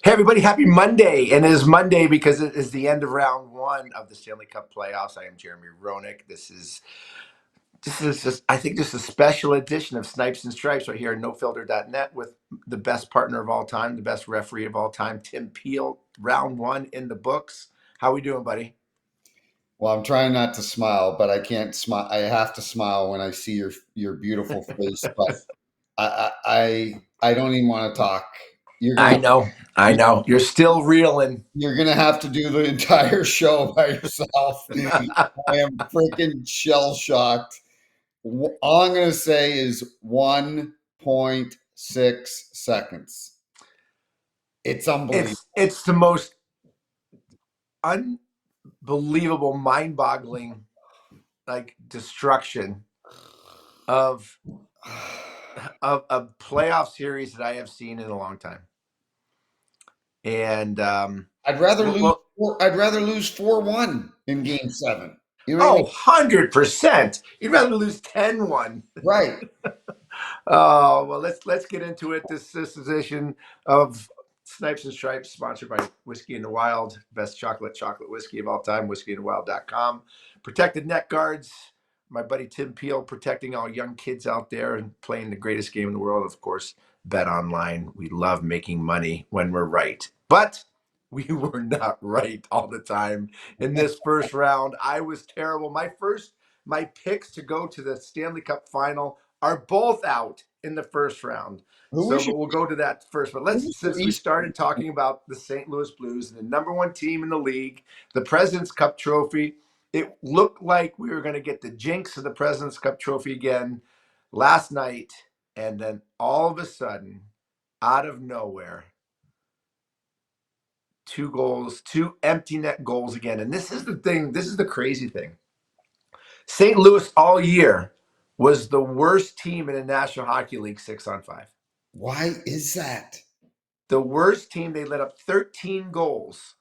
Hey everybody, happy Monday. And it is Monday because it is the end of round one of the Stanley Cup playoffs. I am Jeremy Roenick. This is just I think just a special edition of Snipes and Stripes right here at nofilter.net with the best partner of all time, the best referee of all time, Tim Peel. Round one in the books. How we doing, buddy? Well, I'm trying not to smile, but I can't smile. I have to smile when I see your beautiful face. But I don't even want to talk. You're I gonna know, I know. You're still reeling. you're gonna have to do the entire show by yourself. I am freaking shell shocked. All I'm gonna say is 1.6 seconds. It's unbelievable. It's the most unbelievable, mind-boggling like destruction of a playoff series that I have seen in a long time. And I'd rather lose. well, I'd rather lose 4-1 in Game 7. You know what I mean? 100%. You'd rather lose 10-1. Right. Oh, well, let's get into it. This edition of Snipes and Stripes, sponsored by Whiskey in the Wild, best chocolate whiskey of all time, whiskeyinthewild.com. Protected neck guards. My buddy Tim Peel protecting all young kids out there and playing the greatest game in the world, of course, Bet Online. We love making money when we're right. But we were not right all the time. In this first round, I was terrible. My picks to go to the Stanley Cup final are both out in the first round. Who So, was but we'll go to that first. But let's, your since we East? started talking about the St. Louis Blues, the number one team in the league, the President's Cup trophy, it looked like we were going to get the jinx of the President's Cup trophy again last night. And then all of a sudden, out of nowhere, two goals, two empty net goals again. And this is the thing, this is the crazy thing. St. Louis all year was the worst team in the National Hockey League 6-on-5. Why is that? The worst team, they let up 13 goals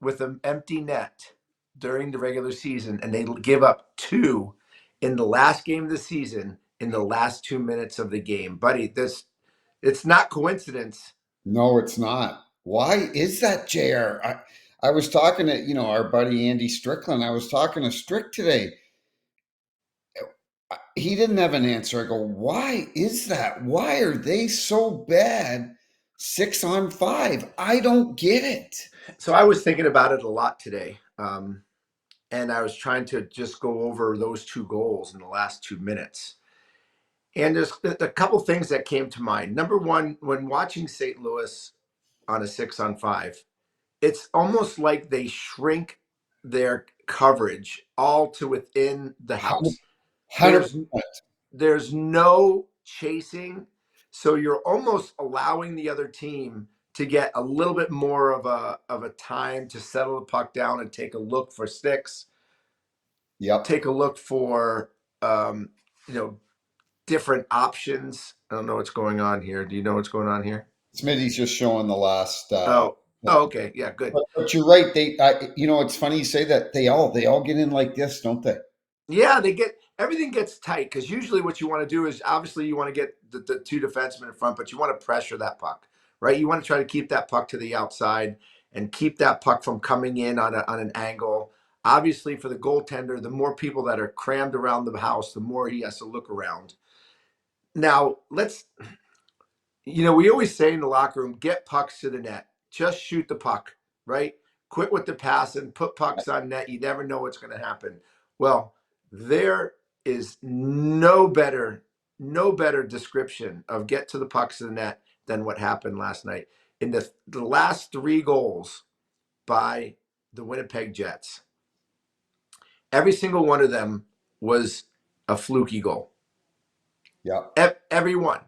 with an empty net during the regular season, and they give up two in the last game of the season in the last 2 minutes of the game. Buddy, it's not coincidence. No, it's not. Why is that, JR? I was talking to, our buddy Andy Strickland. I was talking to Strick today. He didn't have an answer. I go, why is that? Why are they so bad 6-on-5? I don't get it. So I was thinking about it a lot today. And I was trying to just go over those two goals in the last 2 minutes. And there's a couple things that came to mind. Number one, when watching St. Louis on a 6-on-5, it's almost like they shrink their coverage all to within the house. 100%. There's no chasing, so you're almost allowing the other team to get a little bit more of a time to settle the puck down and take a look for sticks, Yep. take a look for you know different options. I don't know what's going on here. Do you know what's going on here? Smitty's just showing the last. Oh, okay, yeah, good. But you're right. It's funny you say that. They all get in like this, don't they? Yeah, everything gets tight because usually what you want to do is obviously you want to get the two defensemen in front, but you want to pressure that puck, right? You want to try to keep that puck to the outside and keep that puck from coming in on an angle. Obviously, for the goaltender, the more people that are crammed around the house, the more he has to look around. Now, we always say in the locker room, get pucks to the net. Just shoot the puck, right? Quit with the passing, put pucks on net. You never know what's going to happen. Well, there is no better description of get to the pucks to the net than what happened last night. In the last three goals by the Winnipeg Jets, every single one of them was a fluky goal. Yeah. Every one.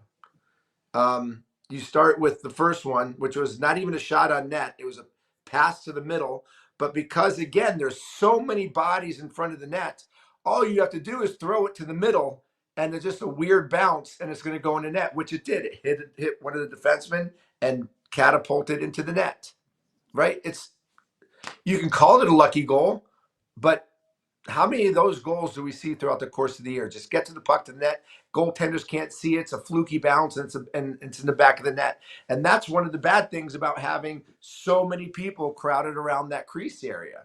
You start with the first one, which was not even a shot on net. It was a pass to the middle. But because, again, there's so many bodies in front of the net, all you have to do is throw it to the middle, and it's just a weird bounce, and it's going to go in the net, which it did. It hit one of the defensemen and catapulted into the net, right? You can call it a lucky goal, but how many of those goals do we see throughout the course of the year? Just get to the puck to the net. Goaltenders can't see it. It's a fluky bounce, and it's in the back of the net. And that's one of the bad things about having so many people crowded around that crease area.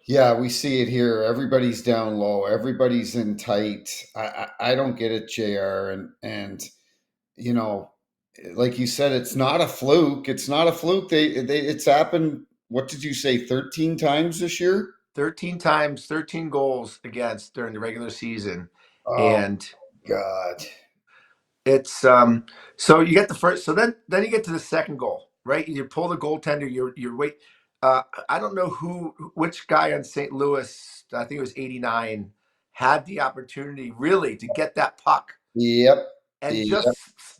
Yeah, we see it here. Everybody's down low. Everybody's in tight. I don't get it, Jr. And you know, like you said, it's not a fluke. It's not a fluke. They it's happened. What did you say? 13 times this year? 13 times, 13 goals against during the regular season. Oh And God. it's so you get the first, so then you get to the second goal, right? You pull the goaltender, you're wait. I don't know which guy on St. Louis, I think it was 89, had the opportunity really to get that puck Yep. and Yep.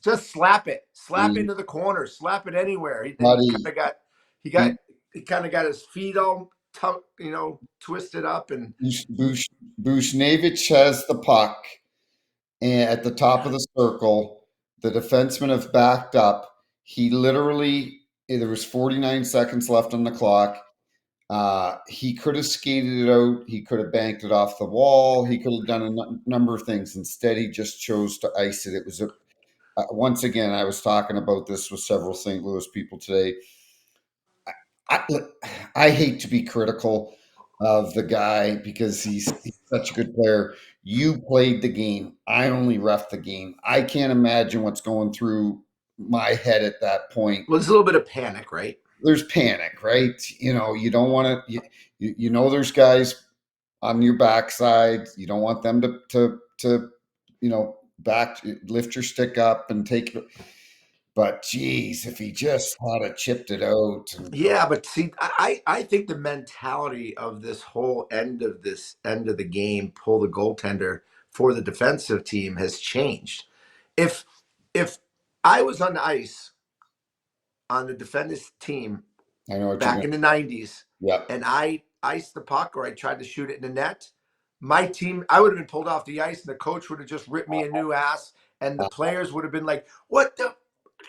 just slap Yep. into the corner, slap it anywhere. And he kind Buddy. of got he got He, he kind of got his feet all twisted up and Bushnevich has the puck and at the top of the circle. The defensemen have backed up. He literally, there was 49 seconds left on the clock. He could have skated it out. He could have banked it off the wall. He could have done a number of things. Instead, he just chose to ice it. It was once again, I was talking about this with several St. Louis people today. I, I hate to be critical of the guy because he's such a good player. You played the game. I only ref the game. I can't imagine what's going through my head at that point. well, there's a little bit of panic, right? There's panic, right? You don't want to. You know, there's guys on your backside. You don't want them to back lift your stick up and take. But geez, if he just had chipped it out and Yeah, but see, I think the mentality of this end of the game, pull the goaltender for the defensive team has changed. If if I was on the ice on the defensive team I know what you're back going. in the 90s Yep. and I iced the puck or I tried to shoot it in the net, my team, I would have been pulled off the ice and the coach would have just ripped me a new ass and the players would have been like, "What the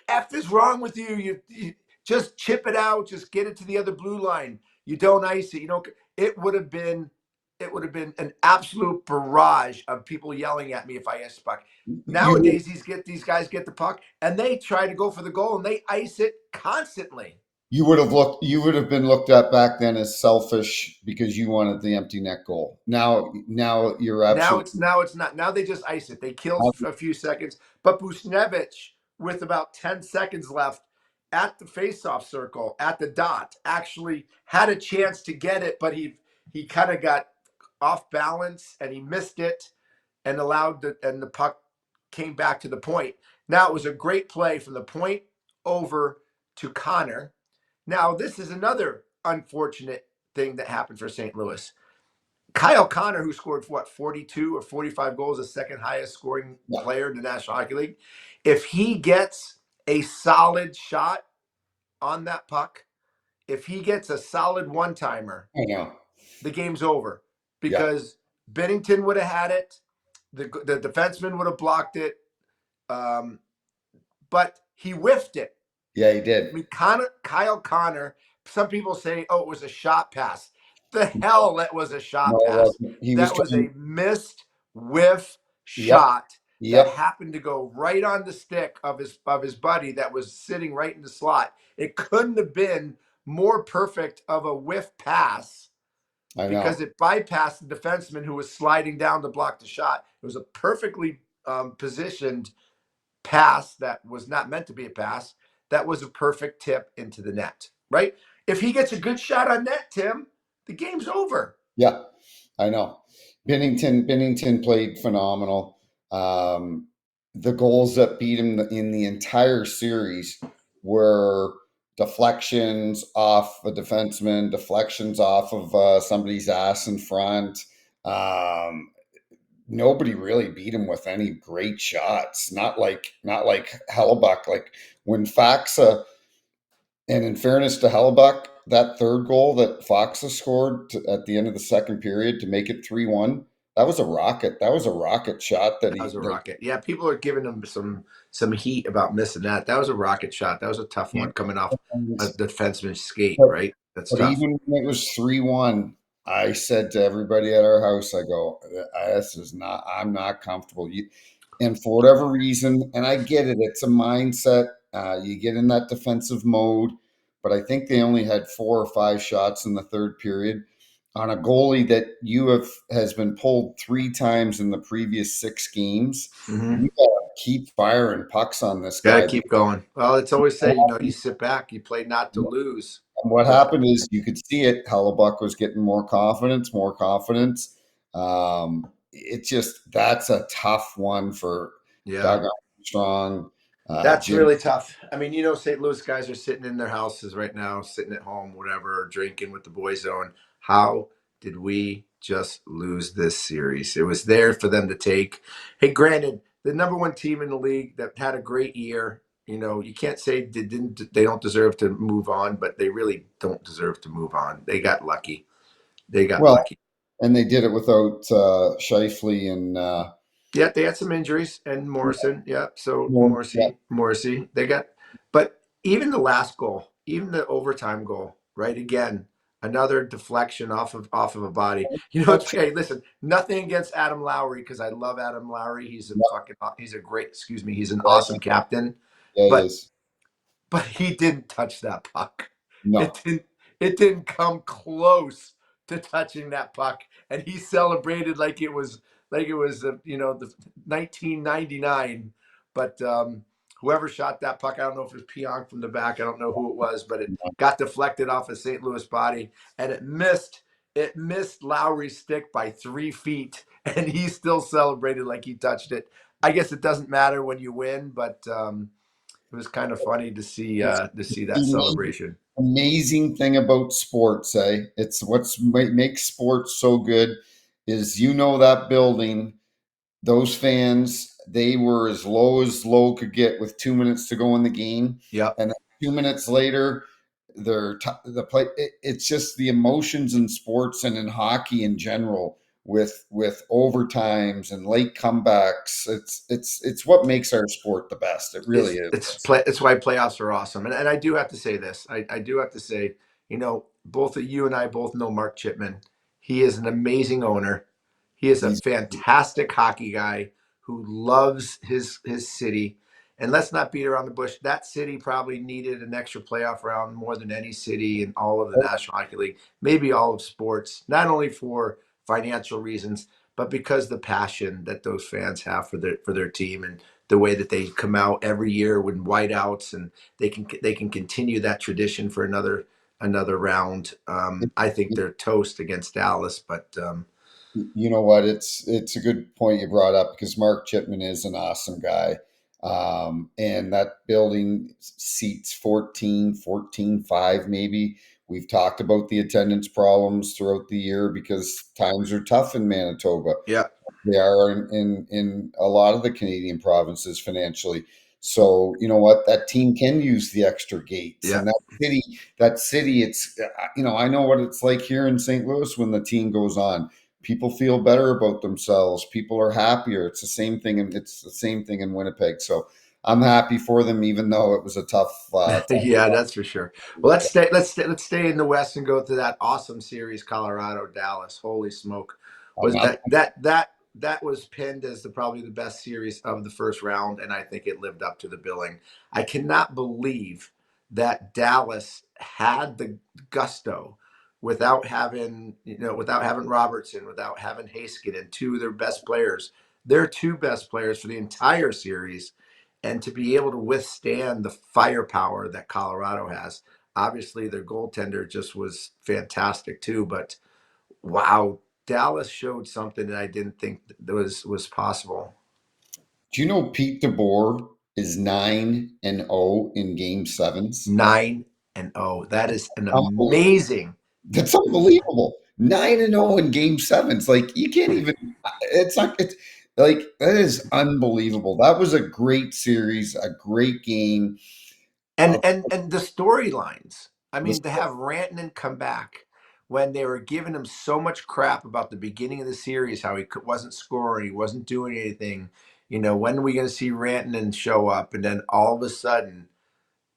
F is wrong with you? You just chip it out, just get it to the other blue line. You don't ice it. You don't." It would have been, it would have been an absolute barrage of people yelling at me if I iced the puck. You Nowadays, these guys get the puck and they try to go for the goal and they ice it constantly. you would have been looked at back then as selfish because you wanted the empty net goal. Now you're absolutely Now it's not. Now they just ice it. They kill a few seconds. But Busnevich, with about 10 seconds left at the faceoff circle, at the dot, actually had a chance to get it, but he kind of got off balance and he missed it and the puck came back to the point. Now it was a great play from the point over to Connor. Now this is another unfortunate thing that happened for St. Louis. Kyle Connor, who scored what 42 or 45 goals, the second highest scoring yeah, player in the National Hockey League. If he gets a solid shot on that puck, if he gets a solid one timer, I know. the game's over Yeah, because Bennington would have had it, the defenseman would have blocked it, um, but he whiffed it. yeah, he I did. mean, Kyle Connor, some people say, oh, it was a shot pass. The hell that was a No, shot it pass. wasn't. He was That was trying. a missed whiff Yep, shot that yep. happened to go right on the stick of his buddy that was sitting right in the slot. It couldn't have been more perfect of a whiff pass I know. because it bypassed the defenseman who was sliding down to block the shot. It was a perfectly positioned pass that was not meant to be a pass. That was a perfect tip into the net, right? If he gets a good shot on net, Tim, the game's over. Yeah, I know. Bennington played phenomenal. Um, the goals that beat him in the entire series were deflections off a defenseman, deflections off of somebody's ass in front. Um, Nobody really beat him with any great shots. Not like Hellebuck. Like when Faxa, and in fairness to Hellebuck, that third goal that Faxa scored at the end of the second period to make it 3-1, that was a rocket. That was a rocket shot that That he was a that rocket. Yeah, people are giving him some heat about missing that. That was a rocket shot. That was a tough one coming off a defenseman's skate, but right? That's But tough. even when it was 3-1, I said to everybody at our house, I go, this is not, I'm not comfortable. And for whatever reason, and I get it, it's a mindset. You get in that defensive mode, but I think they only had 4 or 5 shots in the third period on a goalie that has been pulled 3 times in the previous 6 games. Mm-hmm. You gotta keep firing pucks on this Got to guy. keep going. Well, it's always say, you sit back, you play not to lose. And what But happened is you could see it. Hellebuck was getting more confidence, more confidence. It just that's a tough one for yeah, Doug Armstrong, that's Jim. really tough. I mean, St. Louis guys are sitting in their houses right now, sitting at home, whatever, drinking with the boys zone. How did we just lose this series? It was there for them to take. Hey, granted, the number one team in the league that had a great year. You can't say they don't deserve to move on, but they really don't deserve to move on. They got lucky. They got Well, lucky. and they did it without Shifley and Yeah, they had some injuries and Morrison. Yeah, so more. Yeah, Morrissey. They got, but even the last goal, even the overtime goal, right? Again, another deflection off of a body. It's that's- okay. Listen, nothing against Adam Lowry because I love Adam Lowry. He's a great. Excuse me. He's an yeah, awesome captain, yeah, he but is. he didn't touch that puck. It No, didn't it didn't come close to touching that puck, and he celebrated like it was the 1999. But whoever shot that puck, I don't know if it was Pionk from the back. I don't know who it was, but it got deflected off a St. Louis body, and it missed. It missed Lowry's stick by 3 feet, and he still celebrated like he touched it. I guess it doesn't matter when you win, but it was kind of funny it's to see that the celebration. amazing thing about sports, eh? It's what's makes sports so good is that building. Those fans, they were as low could get with 2 minutes to go in the game, Yep. and then 2 minutes later, the play. It's just the emotions in sports and in hockey in general, with overtimes and late comebacks. It's what makes our sport the best. It really is. It's why playoffs are awesome. And I do have to say this. I do have to say, both of you and I both know Mark Chipman. He is an amazing owner. He is a He's fantastic hockey guy who loves his city. And let's not beat around the bush. That city probably needed an extra playoff round more than any city in all of the National Hockey League, maybe all of sports, not only for financial reasons, but because the passion that those fans have for their team and the way that they come out every year with whiteouts, and they can continue that tradition for another round. I think they're toast against Dallas, but You know what? It's a good point you brought up because Mark Chipman is an awesome guy. And that building seats 14, 5 maybe. We've talked about the attendance problems throughout the year because times are tough in Manitoba. yeah, They are in a lot of the Canadian provinces financially. So you know what? That team can use the extra gates, yeah, and that city, it's I know what it's like here in St. Louis when the team goes on. People feel better about themselves. People are happier. It's the same thing in Winnipeg. So I'm happy for them, even though it was a tough. yeah, that's for sure. Well, let's stay in the West and go to that awesome series, Colorado Dallas. Holy smoke, was I'm that was pinned as probably the best series of the first round, and I think it lived up to the billing. I cannot believe that Dallas had the gusto without having Robertson, without having Haskinen, two of their two best players for the entire series, and to be able to withstand the firepower that Colorado has. Obviously, their goaltender just was fantastic too. But wow, Dallas showed something that I didn't think that was possible. Do you know Pete DeBoer is 9-0 in Game Sevens? 9-0. That is an Unbelievable. amazing. That's unbelievable. 9-0 in Game Sevens. Like you can't even. It's not. It's like that is unbelievable. That was a great series, a great game. And Uh, and and the storylines. I this, mean, to have Rantanen come back when they were giving him so much crap about the beginning of the series, how wasn't scoring, he wasn't doing anything. When are we going to see Rantanen show up? And then all of a sudden,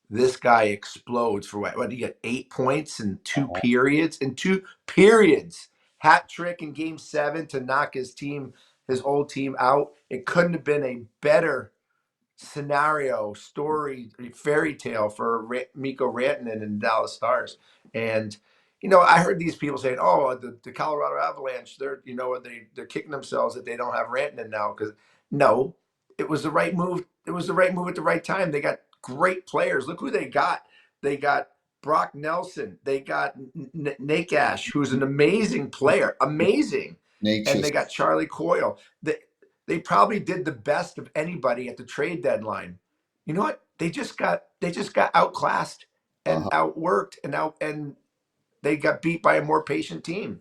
this guy explodes for what? What did he get? 8 points in 2 periods. In 2 periods, hat trick in Game 7 to knock his old team out. It couldn't have been a better scenario, story, fairy tale for Mikko Rantanen and Dallas Stars. And I heard these people saying, "Oh, the Colorado Avalanche, they're kicking themselves that they don't have Rantanen now." Because no, it was the right move. It was the right move at the right time. They got great players. Look who they got. They got Brock Nelson. They got Nakash, who's an amazing player, amazing, and Nature's they got Charlie Coyle. They probably did the best of anybody at the trade deadline. You know what? They just got outclassed and uh-huh. outworked and they got beat by a more patient team.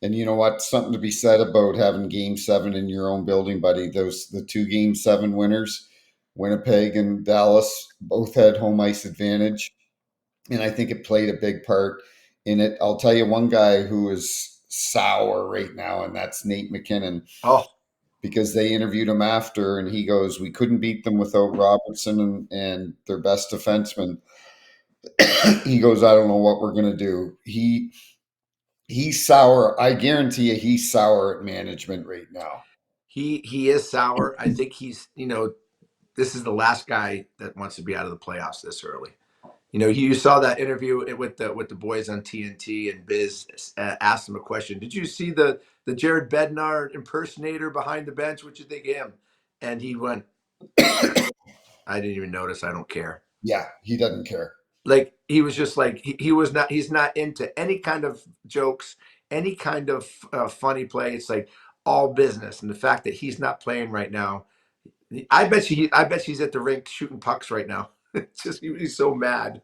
And you know what? Something to be said about having Game 7 in your own building, buddy. The two Game 7 winners, Winnipeg and Dallas, both had home ice advantage, and I think it played a big part in it. I'll tell you one guy who is sour right now, and that's Nate McKinnon, Oh, because they interviewed him after, and he goes, "We couldn't beat them without Robertson and their best defenseman." He goes, "I don't know what we're gonna do." He's sour. I guarantee you, he's sour at management right now. he is sour. I think this is the last guy that wants to be out of the playoffs this early. You saw that interview with the boys on TNT, and Biz asked him a question. Did you see the Jared Bednar impersonator behind the bench? What you think of him? And he went, I didn't even notice. I don't care. Yeah, he doesn't care. Like he was just like he's not into any kind of jokes, any kind of funny play. It's like all business. And the fact that he's not playing right now, I bet he's at the rink shooting pucks right now. It's just he's so mad.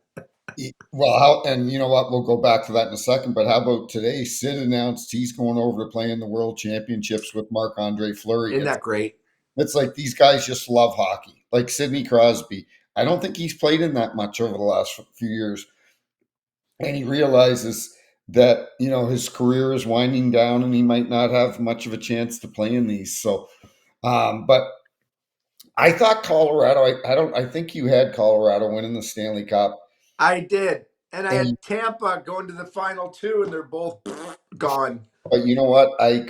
Well, how, and you know what? We'll go back to that in a second. But how about today? Sid announced he's going over to play in the World Championships with Marc-Andre Fleury. Isn't that great? It's like these guys just love hockey. Like Sidney Crosby. I don't think he's played in that much over the last few years. And he realizes that, his career is winding down and he might not have much of a chance to play in these. So, but I thought Colorado, I think you had Colorado winning the Stanley Cup. I did. And I And had Tampa going to the final two, and they're both gone. But you know what? I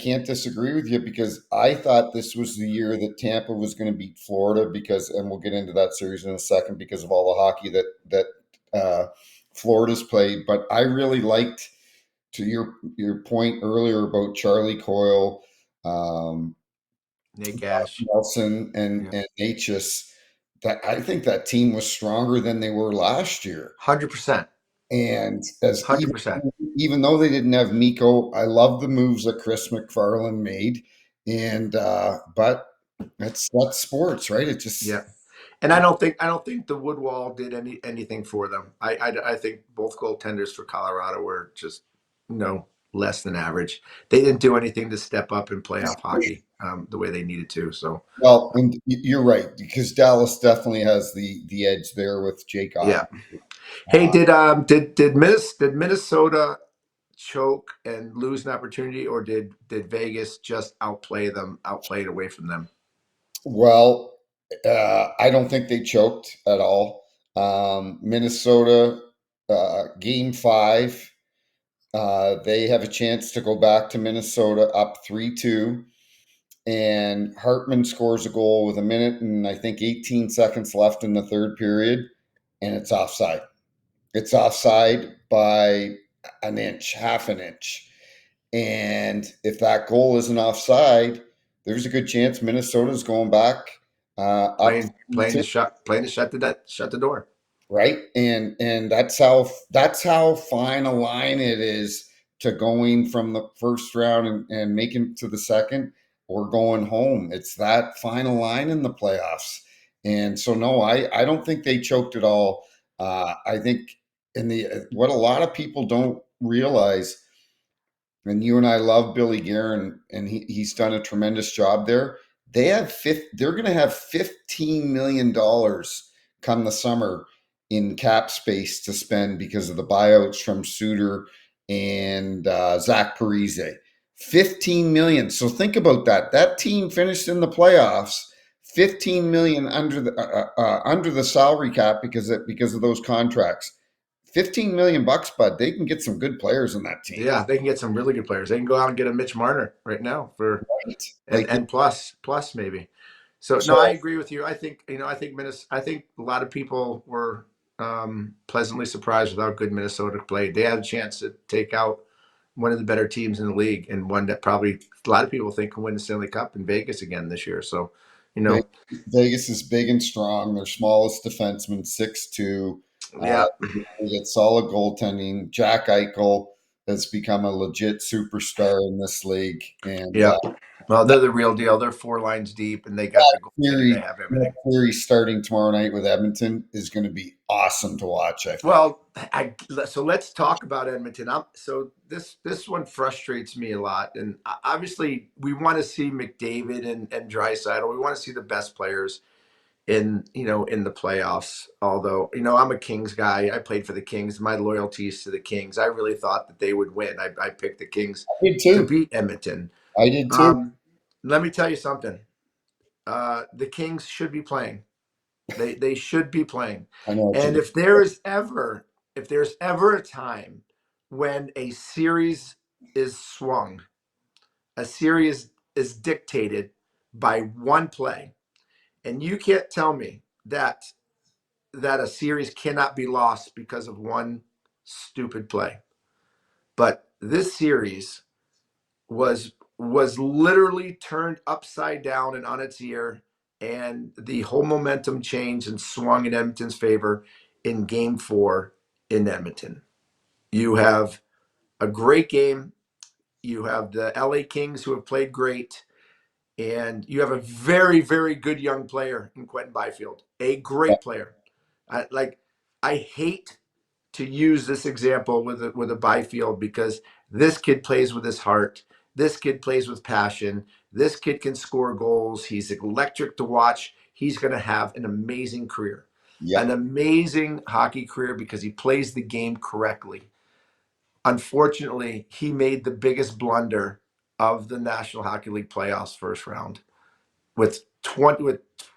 can't disagree with you, because I thought this was the year that Tampa was going to beat Florida, and we'll get into that series in a second, because of all the hockey that Florida's played. But I really liked, to your point earlier about Charlie Coyle, Nick Ash. Nelson, Yeah. and Natchez, that I think that team was stronger than they were last year. 100%. And as 100%. even though they didn't have Miko, I love the moves that Chris McFarland made. And but that's sports, right? It just Yeah. And I don't think the Woodwall did anything for them. I think both goaltenders for Colorado were just less than average. They didn't do anything to step up in playoff hockey the way they needed to. So well, and you're right, because Dallas definitely has the edge there with Jake yeah. Otten. Hey, Uh, did Minnesota choke and lose an opportunity, or did Vegas just outplay it away from them? well, I don't think they choked at all. Minnesota, game 5. They have a chance to go back to Minnesota up 3-2, and Hartman scores a goal with a minute and I think 18 seconds left in the third period, and it's offside. It's offside by an inch, half an inch. And if that goal isn't offside, there's a good chance Minnesota's going back up Playing 2, to shut the door. right? And that's how fine a line it is to going from the first round and making it to the second, or going home. It's that final line in the playoffs. And so no, I don't think they choked at all. I think in the what a lot of people don't realize, and you and I love Billy Guerin, and he's done a tremendous job there. They're going to have $15 million come the summer in cap space to spend because of the buyouts from Suter and Zach Parise. $15 million. So think about that. That team finished in the playoffs 15 million under the salary cap because of those contracts. 15 million bucks, bud. They can get some good players in that team. Yeah, they can get some really good players. They can go out and get a Mitch Marner right now for Right? and Like and plus maybe. So no, I so, agree with you. I think I think a lot of people were pleasantly surprised with how good Minnesota played. They had a chance to take out one of the better teams in the league and one that probably a lot of people think can win the Stanley Cup in Vegas again this year. So, you know, Vegas is big and strong. Their smallest defenseman, 6'2". yeah, They get solid goaltending. Jack Eichel has become a legit superstar in this league, and yeah. Well, they're the real deal. They're four lines deep, and they got the goaltending. They have That everything. series starting tomorrow night with Edmonton is going to be awesome to watch. I think. Well, so let's talk about Edmonton. So this one frustrates me a lot, and obviously we want to see McDavid and Draisaitl. We want to see the best players in the playoffs. Although I'm a Kings guy, I played for the Kings. My loyalties to the Kings. I really thought that they would win. I picked the Kings I did to too. beat Edmonton. I did too. Um, Let me tell you something. The Kings should be playing. They should be playing. I know what you And mean. if there's ever a time when a series is swung, a series is dictated by one play, and you can't tell me that a series cannot be lost because of one stupid play. But this series was literally turned upside down and on its ear, and the whole momentum changed and swung in Edmonton's favor in Game 4 in Edmonton. You have a great game. You have the LA Kings who have played great, and you have a very, very good young player in Quentin Byfield, a great player. I hate to use this example with a Byfield because this kid plays with his heart. This kid plays with passion. This kid can score goals. He's electric to watch. He's going to have an amazing career, an Yep. amazing hockey career because he plays the game correctly. Unfortunately, he made the biggest blunder of the National Hockey League playoffs first round with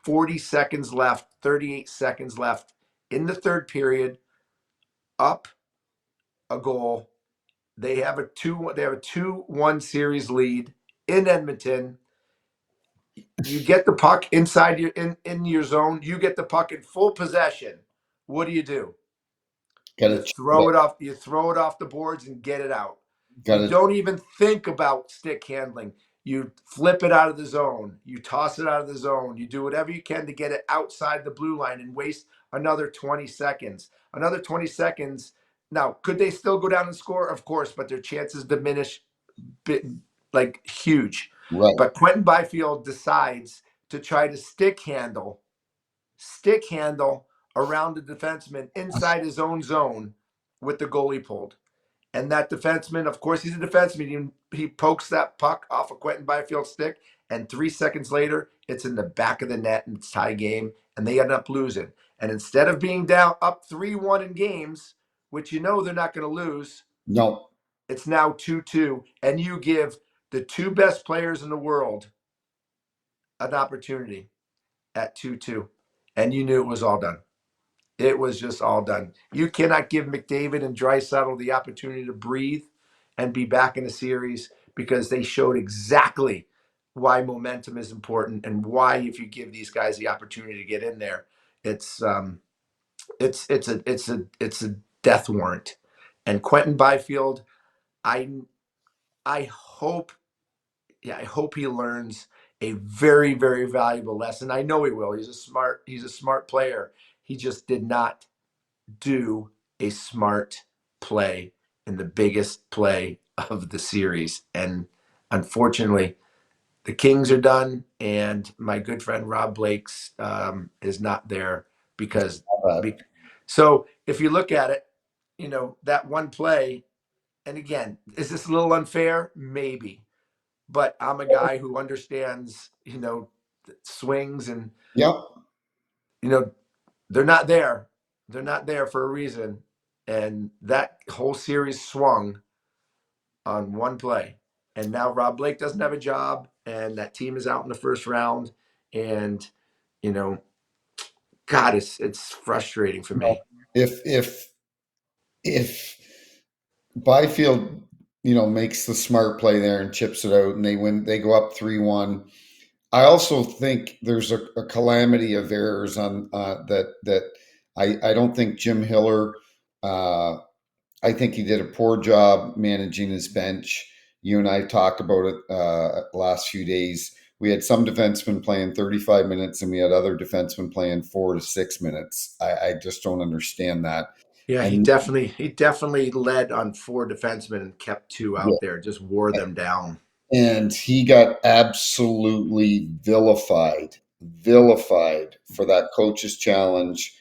40 seconds left, 38 seconds left in the third period, up a goal. They have a 2-1 series lead in Edmonton. You get the puck inside in your zone. You get the puck in full possession. What do? Got to You throw it off the boards and get it out. got You to don't even think about stick handling. You flip it out of the zone. You toss it out of the zone. You do whatever you can to get it outside the blue line and waste another 20 seconds. Another 20 seconds. Now, could they still go down and score? Of course, but their chances diminish like huge. right. But Quentin Byfield decides to try to stick handle around the defenseman inside his own zone with the goalie pulled. And that defenseman, of course, he's a defenseman. He pokes that puck off of Quentin Byfield's stick, and 3 seconds later, it's in the back of the net, and it's tie game, and they end up losing. And instead of being down up 3-1 in games, which they're not going to lose, No, it's now 2-2, and you give the two best players in the world an opportunity at 2-2, and you knew it was all done. It was just all done. You cannot give McDavid and Draisaitl the opportunity to breathe and be back in the series because they showed exactly why momentum is important and why if you give these guys the opportunity to get in there, it's it's a death warrant. And Quentin Byfield, I I hope I hope he learns a very, very valuable lesson. I know he will. He's a smart player. He just did not do a smart play in the biggest play of the series. And unfortunately, the Kings are done, and my good friend Rob Blake's is not there because. uh, Be, so if you look at it, that one play, and again, is this a little unfair? Maybe, but I'm a guy who understands, swings and, yep. you know, they're not there. They're not there for a reason. And that whole series swung on one play. And now Rob Blake doesn't have a job, and that team is out in the first round. And you know, God, it's frustrating for You know, me. if Byfield, makes the smart play there and chips it out, and they win, they go up 3-1. I also think there's a calamity of errors on that I don't think Jim Hiller. Uh, I think he did a poor job managing his bench. You and I talked about it last few days. We had some defensemen playing 35 minutes, and we had other defensemen playing 4 to 6 minutes. I just don't understand that. Yeah, he And definitely he definitely led on four defensemen and kept two yeah, out there, just wore them down. and he got absolutely vilified for that coach's challenge.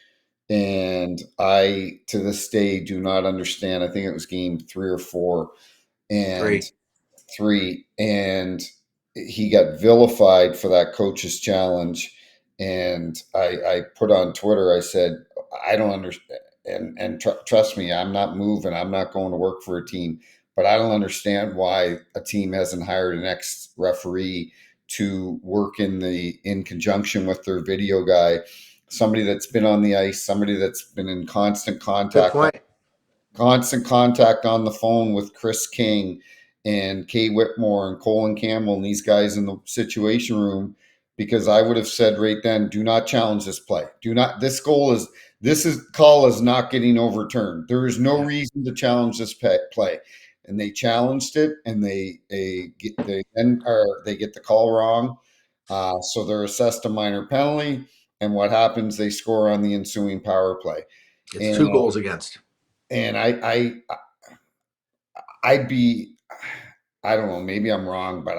And I, to this day, do not understand. I think it was game 3 or 4, and Three. 3, and he got vilified for that coach's challenge. And I put on Twitter, I said, I don't understand. And trust me, I'm not moving. I'm not going to work for a team, but I don't understand why a team hasn't hired an ex referee to work in conjunction with their video guy, somebody that's been on the ice, somebody that's been in Good point. constant contact on the phone with Chris King and Kay Whitmore and Colin Campbell and these guys in the situation room, because I would have said right then, do not challenge this play. Do not. This is call is not getting overturned. There is no Yeah, reason to challenge this play. And they challenged it, and they get the call wrong, so they're assessed a minor penalty. And what happens? They score on the ensuing power play. it's And two goals against. and I'd be, I don't know, maybe I'm wrong, but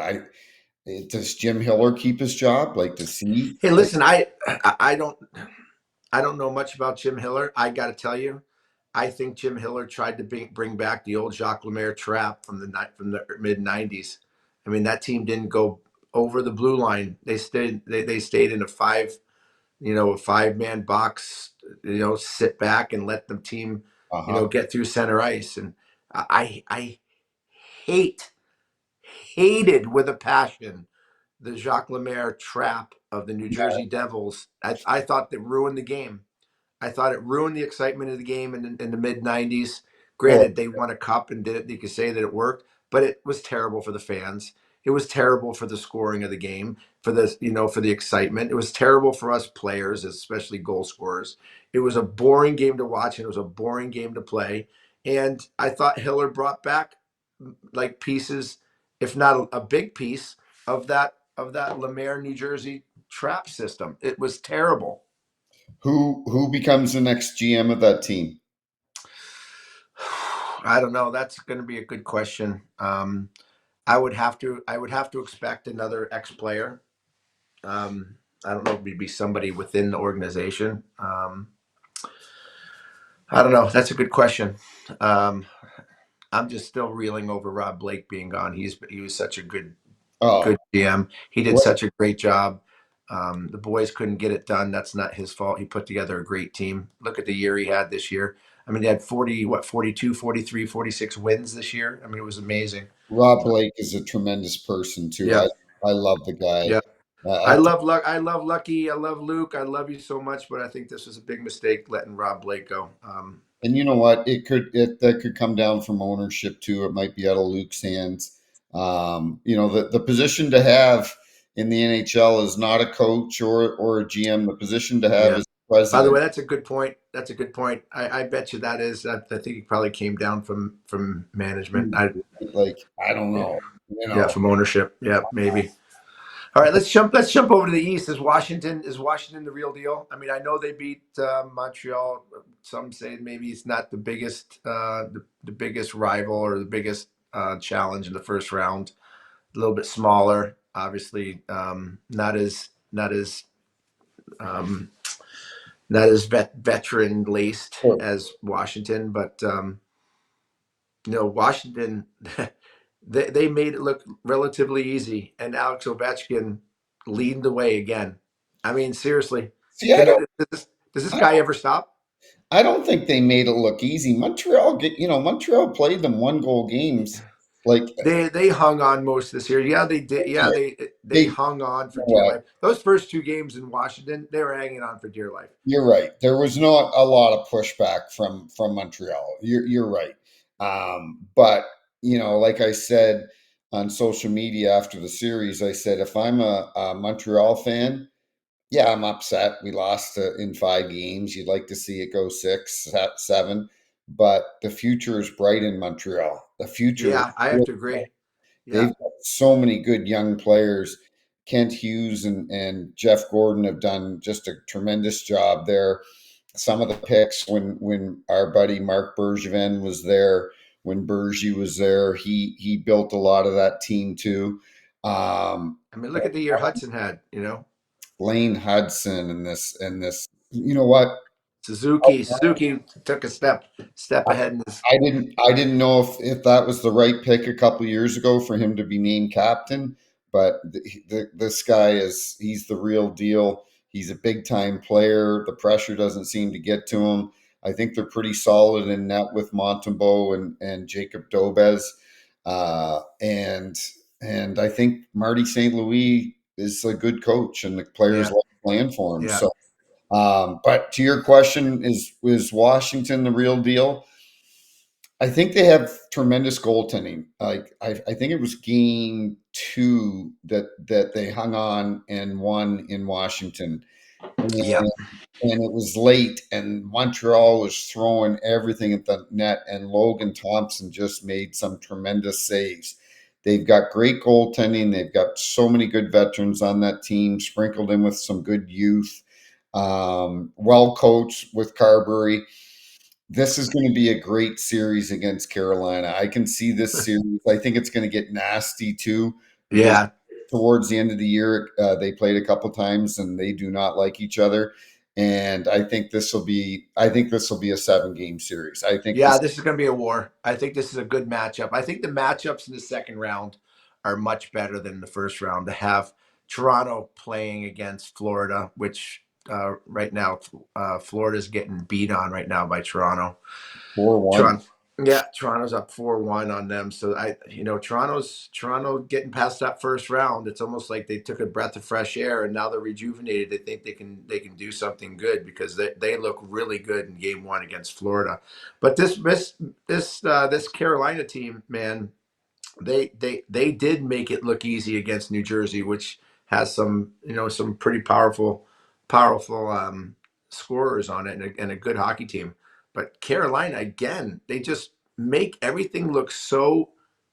does Jim Hiller keep his job? Like, does he, Hey, like, listen, I don't know much about Jim Hiller. I got to tell you, I think Jim Hiller tried to bring back the old Jacques Lemaire trap from the mid '90s. I mean, that team didn't go over the blue line. They stayed in a 5-man box. Sit back and let the team uh-huh. get through center ice. And I hate hated with a passion the Jacques Lemaire trap of the New Jersey Devils. I thought that ruined the game. I thought it ruined the excitement of the game in the mid '90s. Oh, Granted, they won a cup and did it. You could say that it worked, but it was terrible for the fans. It was terrible for the scoring of the game, for the excitement. It was terrible for us players, especially goal scorers. It was a boring game to watch, and it was a boring game to play. And I thought Hiller brought back like pieces, if not a big piece of that Lemaire, New Jersey trap system. It was terrible. who becomes the next GM of that team? I don't know. That's going to be a good question. I would have to expect another ex-player. I don't know if it'd be somebody within the organization. I don't know. That's a good question. Um, I'm just still reeling over Rob Blake being gone. He was such a good Oh, GM. He did what such a great job. The boys couldn't get it done. That's not his fault. He put together a great team. Look at the year he had this year. I mean, he had 42, 43, 46 wins this year. I mean, it was amazing. Rob Blake is a tremendous person too. Yeah. I love the guy. Yeah. I I think, love Luck. I love Lucky. I love Luke. I love you so much, but I think this was a big mistake letting Rob Blake go. and you know what? That could come down from ownership too. It might be out of Luke's hands. The position to have in the NHL is not a coach or a GM. The position to have Yeah. is By the way, president. that's a good point. That's a good point. I bet you that is. I think it probably came down from management. Like, I don't Yeah, know. yeah, from ownership. Yeah, maybe. All right, let's jump over to the East. Is Washington the real deal? I mean, I know they beat Montreal. Some say maybe it's not the biggest rival or the biggest challenge in the first round. A little bit smaller, obviously, um, not as veteran laced Sure. as Washington, but Washington. They made it look relatively easy, and Alex Ovechkin leading the way again. I mean, seriously, See, can does this I guy ever stop? I don't think they made it look easy. Montreal played them 1-goal games Like They hung on most of this year. Yeah, they did. Yeah, they they, hung on for dear what? life. Those first two games in Washington, they were hanging on for dear life. You're right. There was not a lot of pushback from Montreal. You're right. But like I said on social media after the series, I said if I'm a Montreal fan, yeah, I'm upset. We lost in 5 games. You'd like to see it go 6, 7, but the future is bright in Montreal. The future is Yeah, I have really to bright. agree. Yeah, They've got so many good young players. Kent Hughes and Jeff Gordon have done just a tremendous job there. Some of the picks when our buddy Mark Bergevin was there, when Bergie was there, he built a lot of that team too. Um, I mean, look at the year Hudson had. Lane Hudson and this. You know what? Suzuki took a step ahead in this. I didn't know if that was the right pick a couple years ago for him to be named captain, but this guy he's the real deal. He's a big time player. The pressure doesn't seem to get to him. I think they're pretty solid in net with Montembeault and Jacob Dobez, and I think Marty St. Louis is a good coach, and the players Yeah, like playing for him. yeah, So, but to your question, is Washington the real deal? I think they have tremendous goaltending. Like I think it was game 2 that they hung on and won in Washington, and, yeah, and it was late, and Montreal was throwing everything at the net, and Logan Thompson just made some tremendous saves. They've got great goaltending. They've got so many good veterans on that team, sprinkled in with some good youth. Well coached with Carberry. This is going to be a great series against Carolina. I can see this series. I think it's going to get nasty too because yeah, towards the end of the year, they played a couple times and they do not like each other. And I think this will be. I think this will be a 7 game series. I think yeah. this. This is going to be a war. I think this is a good matchup. I think the matchups in the second round are much better than the first round. To have Toronto playing against Florida, which right now Florida's getting beat on right now by Toronto. 4-1. Toronto, yeah, Toronto's up 4-1 on them. So Toronto getting past that first round. It's almost like they took a breath of fresh air and now they're rejuvenated. They think they can do something good because they look really good in game 1 against Florida. But this Carolina team, man, they did make it look easy against New Jersey, which has some pretty powerful scorers on it and a good hockey team. But Carolina again, they just make everything look so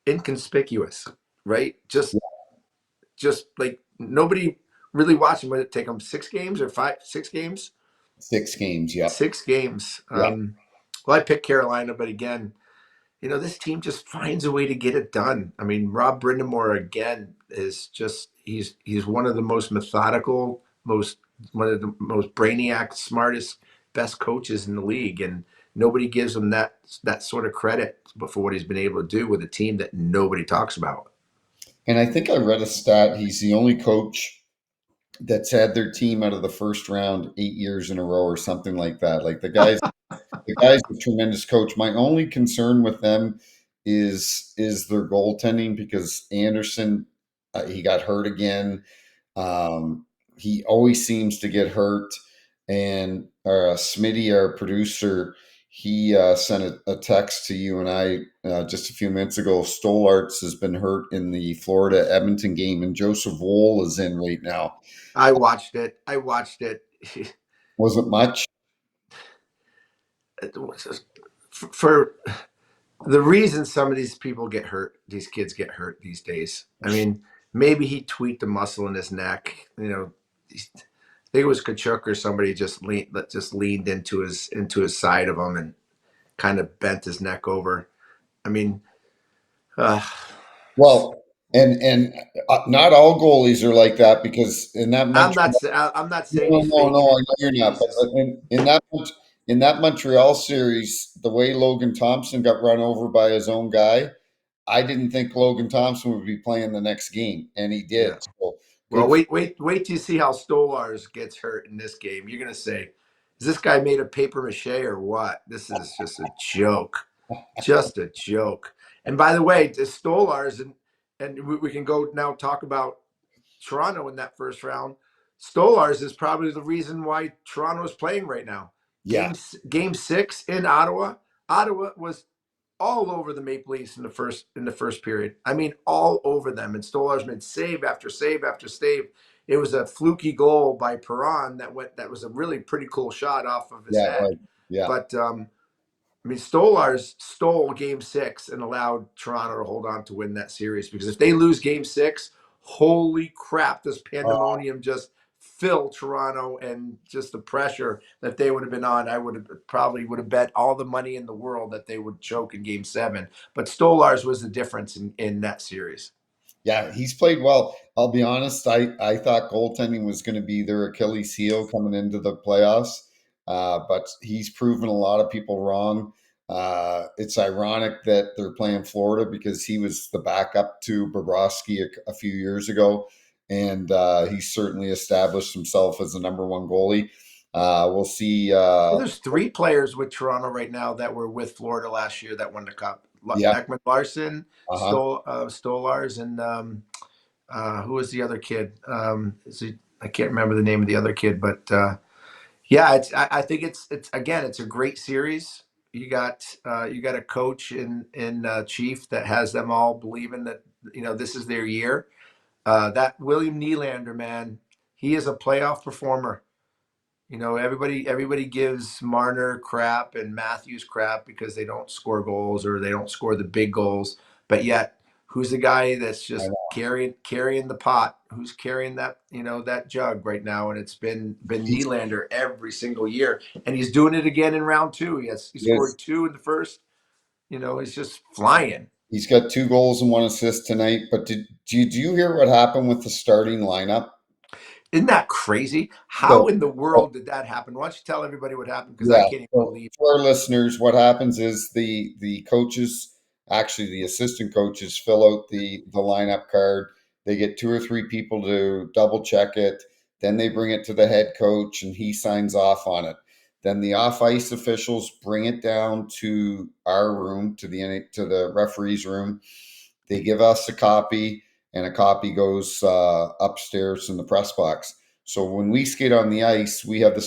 inconspicuous, right? Just like nobody really watching. Would it take them 6 games or 6 games? 6 games. Yep. 6 games. Yeah. Well, I picked Carolina, but again, this team just finds a way to get it done. I mean, Rob Brindamore again is just he's one of the most methodical, one of the most brainiac, smartest, best coaches in the league, and nobody gives him that sort of credit for what he's been able to do with a team that nobody talks about. And I think I read a stat. He's the only coach that's had their team out of the first round 8 years in a row, or something like that. Like the guy's a tremendous coach. My only concern with them is their goaltending because Anderson, he got hurt again. He always seems to get hurt. And Smitty, our producer, he sent a text to you and I just a few minutes ago. Stolarts has been hurt in the Florida Edmonton game, and Joseph Woll is in right now. I watched it. I watched it. Was it much? For the reason some of these people get hurt, these kids get hurt these days. I mean, maybe he tweaked a muscle in his neck. I think it was Kachuk or somebody just leaned into his side of him and kind of bent his neck over. I mean, uh, Well, and not all goalies are like that because in that I'm not no, saying he's no, no, faking I it, know but you're not. But Jesus, in that Montreal series, the way Logan Thompson got run over by his own guy, I didn't think Logan Thompson would be playing the next game, and he yeah. did. So Well, good. For, wait till you see how Stolars gets hurt in this game. You're gonna say, "Is this guy made of paper mache or what?" This is just a joke, just a joke. And by the way, the Stolars, and we can go now talk about Toronto in that first round. Stolars is probably the reason why Toronto is playing right now. Yeah, Game 6 in Ottawa. Ottawa was all over the Maple Leafs in the first period. I mean, all over them. And Stolarz made save after save after save. It was a fluky goal by Perron that was a really pretty cool shot off of his yeah, head. yeah. But I mean, Stolarz stole Game 6 and allowed Toronto to hold on to win that series, because if they lose Game 6, holy crap, this pandemonium just fill Toronto, and just the pressure that they would have been on. I would have bet all the money in the world that they would choke in Game 7. But Stolarz was the difference in that series. Yeah, he's played well. I'll be honest, I thought goaltending was going to be their Achilles heel coming into the playoffs, but he's proven a lot of people wrong. It's ironic that they're playing Florida because he was the backup to Bobrovsky a few years ago, and he's certainly established himself as the number one goalie. We'll see. Well, there's 3 players with Toronto right now that were with Florida last year that won the cup. Yeah, Ekman Larson, uh-huh. Stolarz, and who was the other kid? I can't remember the name of the other kid, but yeah, I think it's again, it's a great series. You got a coach in Chief that has them all believing that this is their year. That William Nylander, man, he is a playoff performer. Everybody gives Marner crap and Matthews crap because they don't score goals or they don't score the big goals. But yet, who's the guy that's I just know. carrying the pot? Who's carrying that jug right now? And it's been He's, Nylander every single year, and he's doing it again in round 2. He he is, scored 2 in the first. He's just flying. he's got 2 goals and 1 assist tonight. But did you hear what happened with the starting lineup? Isn't that crazy? How So, in the world did that happen? Why don't you tell everybody what happened? Because I yeah. can't even So believe. for our listeners, what happens is the coaches, actually the assistant coaches, fill out the lineup card. They get 2 or 3 people to double check it. Then they bring it to the head coach, and he signs off on it. Then the off ice officials bring it down to our room, to the referee's room. They give us a copy, and a copy goes upstairs in the press box. So when we skate on the ice, we have the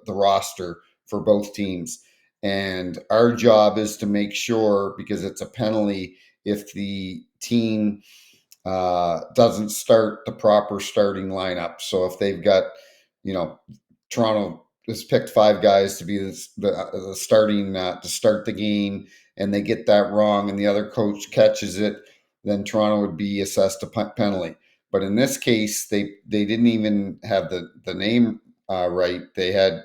roster for both teams, and our job is to make sure, because it's a penalty if the team doesn't start the proper starting lineup. So if they've got, you know, Toronto has picked 5 guys to be the starting to start the game, and they get that wrong, and the other coach catches it, then Toronto would be assessed a penalty. But in this case, they didn't even have the name right. They had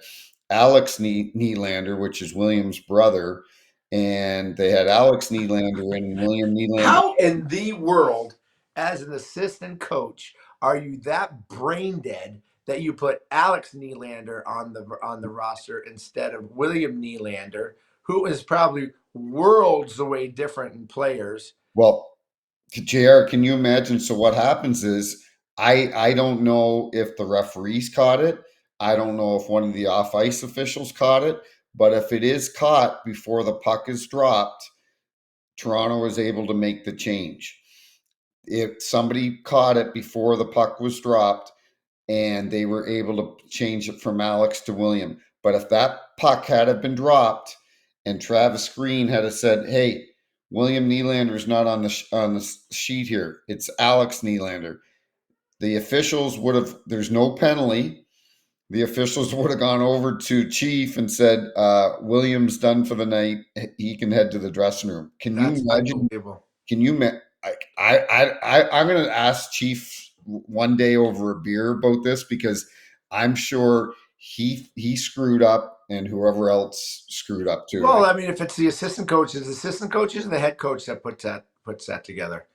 Alex Nylander, which is William's brother, and they had Alex Nylander and William Nylander. How in the world, as an assistant coach, are you that brain dead that you put Alex Nylander on the roster instead of William Nylander, who is probably worlds away different in players? Well, JR, can you imagine? So what happens is I don't know if the referees caught it. I don't know if one of the off ice officials caught it, but if it is caught before the puck is dropped, Toronto is able to make the change. If somebody caught it before the puck was dropped, and they were able to change it from Alex to William. But if that puck had have been dropped and Travis Green had have said, "Hey, William Nylander is not on the sheet here. It's Alex Nylander," the officials would have. There's no penalty. The officials would have gone over to Chief and said, "William's done for the night. He can head to the dressing room." Can you That's imagine? unbelievable. Can you? I'm going to ask Chief one day over a beer about this, because I'm sure he screwed up, and whoever else screwed up too. Well, I mean, if it's the assistant coaches and the head coach that puts that together.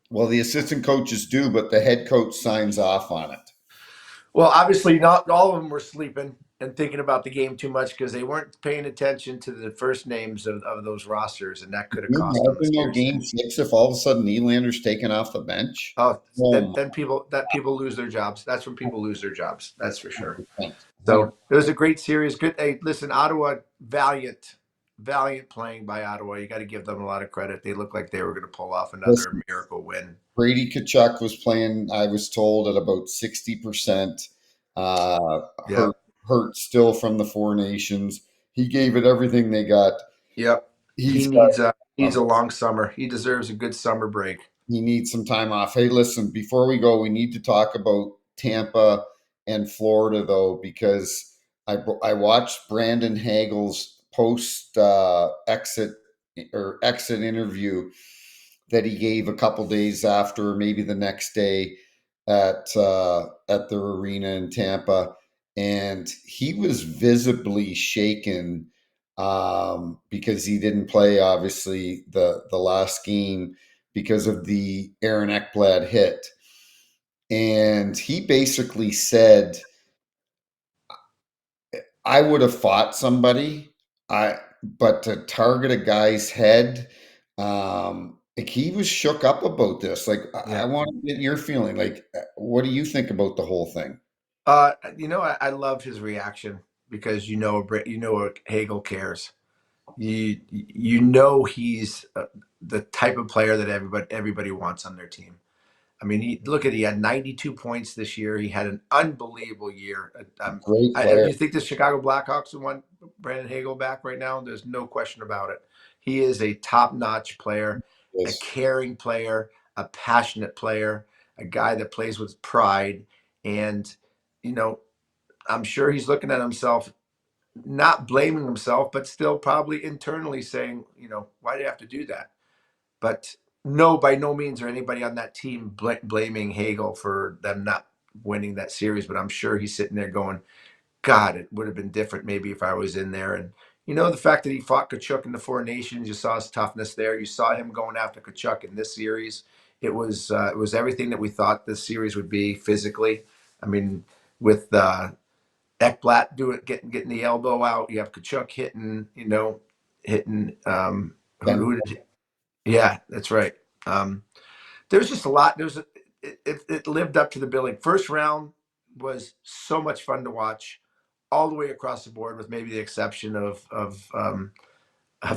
Well, the assistant coaches do, but the head coach signs off on it. Well, obviously, not all of them were sleeping and thinking about the game too much because they weren't paying attention to the first names of those rosters, and that could have Can you cost them the imagine though, series. game 6, if all of a sudden Nylander's taken off the bench? Oh, Oh then my people lose their jobs. That's when people lose their jobs. That's for sure. 100%. So it was a great series. Good. Hey, listen, Ottawa, valiant. valiant playing by Ottawa. You got to give them a lot of credit. They looked like they were going to pull off another Listen, miracle win. Brady Tkachuk was playing, I was told, at about 60%. Yeah. Hurt still from the Four Nations. He gave it everything they got. Yep. He He's got needs a long summer. He deserves a good summer break. he needs some time off. Hey, listen, before we go, we need to talk about Tampa and Florida, though, because I watched Brandon Hagel's post exit interview that he gave a couple days after, maybe the next day at the arena in Tampa, and he was visibly shaken because he didn't play obviously the last game because of the Aaron Ekblad hit, and he basically said, "I would have fought somebody, but to target a guy's head." Like he was shook up about this. Like I Yeah. want to get your feeling. Like, what do you think about the whole thing? I love his reaction because Hagel cares. He's the type of player that everybody wants on their team. I mean, he had 92 points this year. He had an unbelievable year. Great Do player. you think the Chicago Blackhawks want Brandon Hagel back right now? There's no question about it. He is a top-notch player, a Yes. caring player, a passionate player, a guy that plays with pride. And, you know, I'm sure he's looking at himself, not blaming himself, but still probably internally saying, why do you have to do that? But no, by no means are anybody on that team blaming Hagel for them not winning that series. But I'm sure he's sitting there going, God, it would have been different maybe if I was in there. And, the fact that he fought Kachuk in the Four Nations, you saw his toughness there. You saw him going after Kachuk in this series. It was everything that we thought this series would be physically. I mean, with Ekblat getting the elbow out. You have Kachuk hitting. Who Ben, did? Yeah, that's right. Um, there's just a lot. It lived up to the billing. First round was so much fun to watch, all the way across the board, with maybe the exception of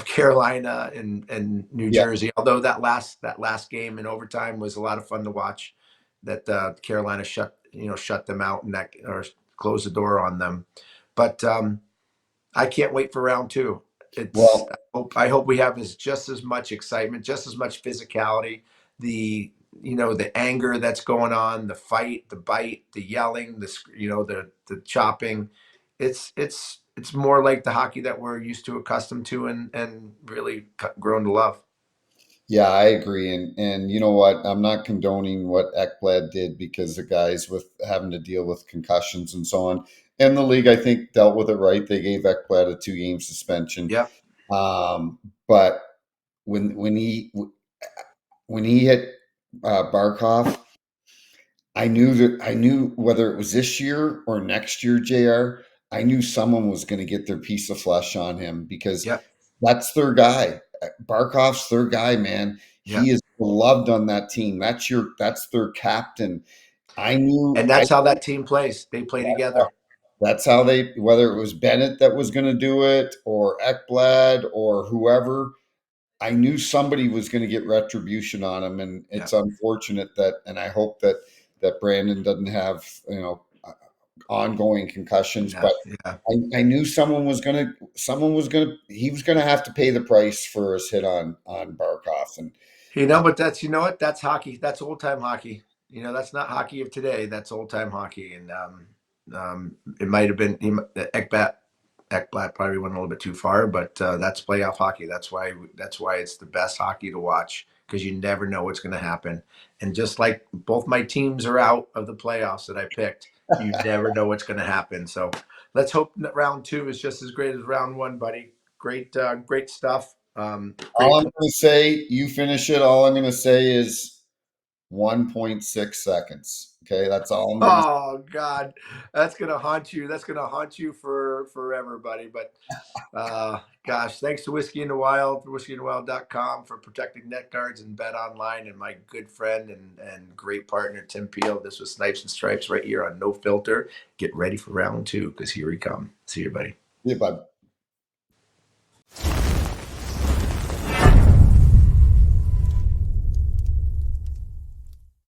Carolina and New yeah. Jersey. Although that last game in overtime was a lot of fun to watch. That Carolina shut them out and that or closed the door on them. But I can't wait for round two. It's Well, I hope we have just as much excitement, just as much physicality, the the anger that's going on, the fight, the bite, the yelling, the chopping. It's more like the hockey that we're used to, accustomed to, and really grown to love. yeah, I agree. And you know what? I'm not condoning what Ekblad did because the guys with having to deal with concussions and so on. And the league, I think, dealt with it right. They gave Ekblad a 2 game suspension. Yep. But when when he when he hit Barkov, I knew whether it was this year or next year, JR, I knew someone was going to get their piece of flesh on him because Yep. that's their guy. Barkov's their guy, man. He Yep. is beloved on that team. That's their captain. And I that's how that team plays. They play together. that's how they, whether it was Bennett that was going to do it or Ekblad or whoever, I knew somebody was going to get retribution on him, and Yeah. it's unfortunate that, and I hope that Brandon doesn't have ongoing concussions. Yeah. But Yeah. I knew he was gonna have to pay the price for his hit on Barkov, and But that's hockey. That's old time hockey. That's not hockey of today. That's old time hockey. And it might have been Ekblat probably went a little bit too far, but that's playoff hockey. That's why it's the best hockey to watch, because you never know what's going to happen. And just like both my teams are out of the playoffs that I picked, you never know what's going to happen. So let's hope that round two is just as great as round one, buddy. Great stuff. all Great. I'm gonna say, you finish it. All I'm gonna say is 1.6 seconds. Okay, that's all I'm gonna. Oh God, that's gonna haunt you. That's gonna haunt you for forever, buddy. But gosh, thanks to Whiskey in the Wild, whiskeyinthewild.com, for protecting net cards and Bet Online, and my good friend and great partner Tim Peel. This was Snipes and Stripes right here on No Filter. Get ready for round two, because here we come. See you, buddy. Yeah, bud.